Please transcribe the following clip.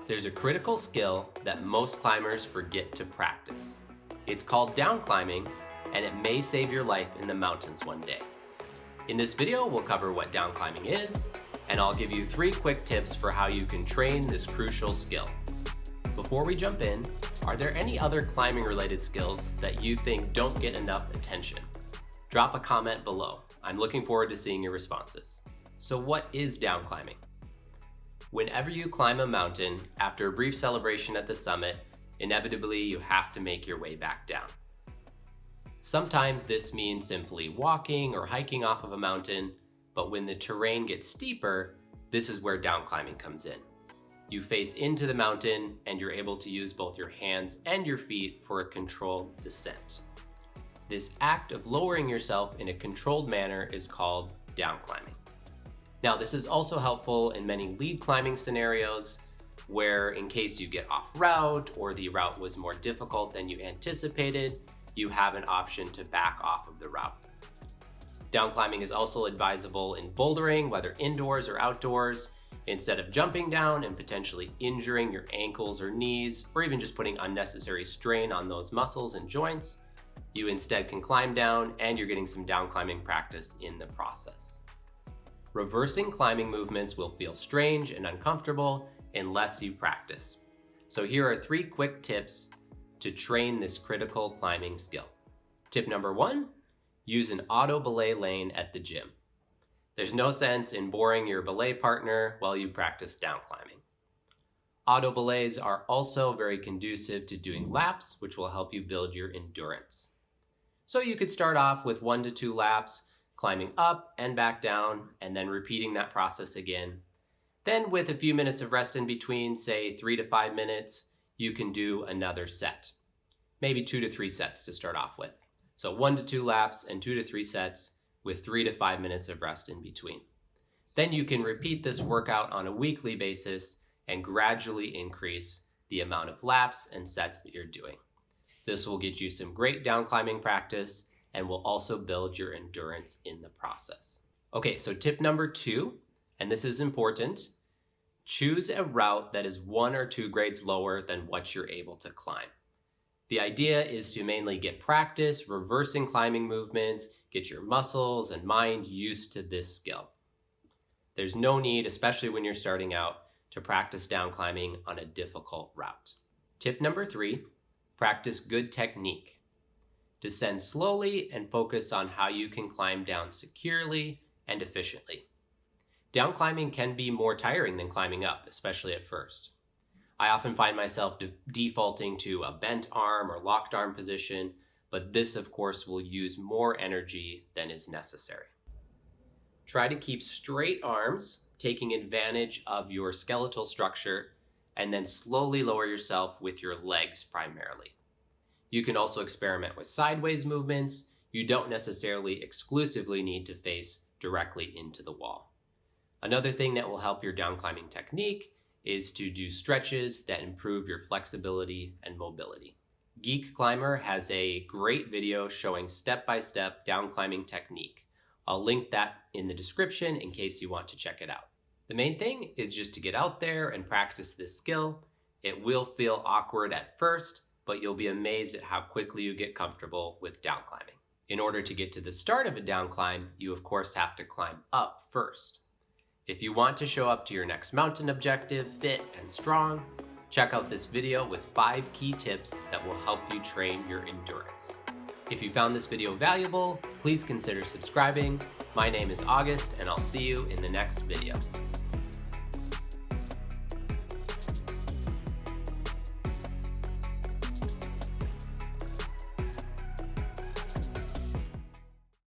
There's a critical skill that most climbers forget to practice. It's called down climbing, and it may save your life in the mountains one day. In this video, we'll cover what down climbing is, and I'll give you 3 quick tips for how you can train this crucial skill. Before we jump in, are there any other climbing related skills that you think don't get enough attention? Drop a comment below. I'm looking forward to seeing your responses. So what is down climbing? Whenever you climb a mountain, after a brief celebration at the summit, inevitably you have to make your way back down. Sometimes this means simply walking or hiking off of a mountain, but when the terrain gets steeper, this is where down climbing comes in. You face into the mountain and you're able to use both your hands and your feet for a controlled descent. This act of lowering yourself in a controlled manner is called down climbing. Now, this is also helpful in many lead climbing scenarios where, in case you get off route or the route was more difficult than you anticipated, you have an option to back off of the route. Down climbing is also advisable in bouldering, whether indoors or outdoors. Instead of jumping down and potentially injuring your ankles or knees, or even just putting unnecessary strain on those muscles and joints, you instead can climb down and you're getting some down climbing practice in the process. Reversing climbing movements will feel strange and uncomfortable unless you practice. So here are 3 quick tips to train this critical climbing skill. Tip number 1, use an auto belay lane at the gym. There's no sense in boring your belay partner while you practice down climbing. Auto belays are also very conducive to doing laps, which will help you build your endurance. So you could start off with 1 to 2 laps, climbing up and back down, and then repeating that process again. Then with a few minutes of rest in between, say 3 to 5 minutes, you can do another set. Maybe 2 to 3 sets to start off with. So 1 to 2 laps and 2 to 3 sets with 3 to 5 minutes of rest in between. Then you can repeat this workout on a weekly basis and gradually increase the amount of laps and sets that you're doing. This will get you some great down climbing practice and will also build your endurance in the process. Okay, so tip number 2, and this is important, choose a route that is 1 or 2 grades lower than what you're able to climb. The idea is to mainly get practice, reversing climbing movements, get your muscles and mind used to this skill. There's no need, especially when you're starting out, to practice down climbing on a difficult route. Tip number 3, practice good technique. Descend slowly and focus on how you can climb down securely and efficiently. Down climbing can be more tiring than climbing up, especially at first. I often find myself defaulting to a bent arm or locked arm position, but this of course will use more energy than is necessary. Try to keep straight arms, taking advantage of your skeletal structure, and then slowly lower yourself with your legs primarily. You can also experiment with sideways movements. You don't necessarily exclusively need to face directly into the wall. Another thing that will help your down climbing technique is to do stretches that improve your flexibility and mobility. Geek Climber has a great video showing step-by-step down climbing technique. I'll link that in the description in case you want to check it out. The main thing is just to get out there and practice this skill. It will feel awkward at first, but you'll be amazed at how quickly you get comfortable with down climbing. In order to get to the start of a down climb, you of course have to climb up first. If you want to show up to your next mountain objective fit and strong, check out this video with 5 key tips that will help you train your endurance. If you found this video valuable, please consider subscribing. My name is August, and I'll see you in the next video.